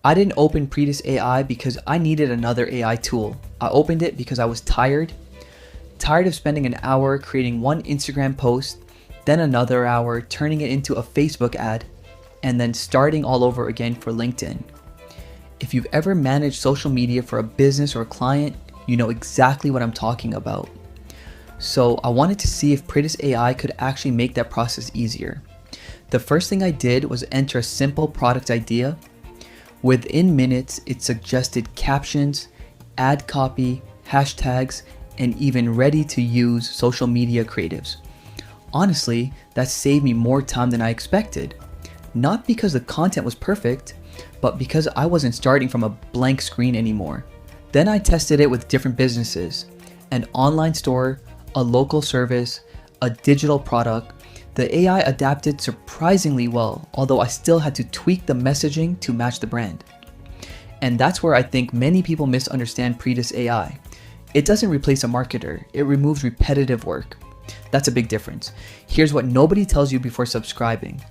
I didn't open Predis AI because I needed another AI tool. I opened it because I was tired of spending an hour creating one Instagram post, then another hour turning it into a Facebook ad, and then starting all over again for LinkedIn. If you've ever managed social media for a business or a client, you know exactly what I'm talking about. So I wanted to see if Predis AI could actually make that process easier. The first thing I did was enter a simple product idea. Within minutes, it suggested captions, ad copy, hashtags, and even ready-to-use social media creatives. Honestly, that saved me more time than I expected. Not because the content was perfect, but because I wasn't starting from a blank screen anymore. Then I tested it with different businesses, an online store, a local service, a digital product. The AI adapted surprisingly well, although I still had to tweak the messaging to match the brand. And that's where I think many people misunderstand Predis AI. It doesn't replace a marketer, it removes repetitive work. That's a big difference. Here's what nobody tells you before subscribing.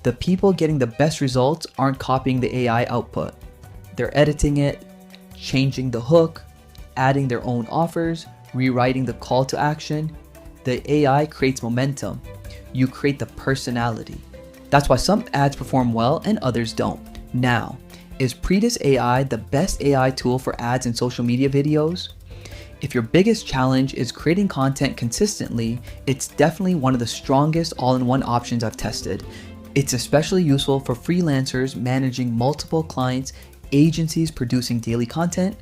The people getting the best results aren't copying the AI output. They're editing it, changing the hook, adding their own offers, rewriting the call to action. The AI creates momentum. You create the personality. That's why some ads perform well and others don't. Now, is Predis AI the best AI tool for ads and social media videos? If your biggest challenge is creating content consistently, it's definitely one of the strongest all-in-one options I've tested. It's especially useful for freelancers managing multiple clients, agencies producing daily content,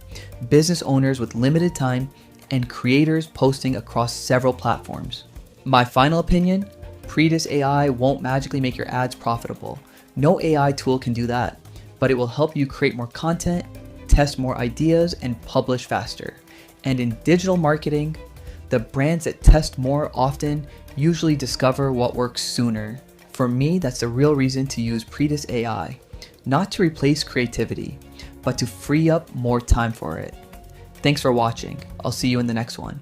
business owners with limited time, and creators posting across several platforms. My final opinion, Predis AI won't magically make your ads profitable. No AI tool can do that, but it will help you create more content, test more ideas, and publish faster. And in digital marketing, the brands that test more often usually discover what works sooner. For me, that's the real reason to use Predis AI, not to replace creativity, but to free up more time for it. Thanks for watching. I'll see you in the next one.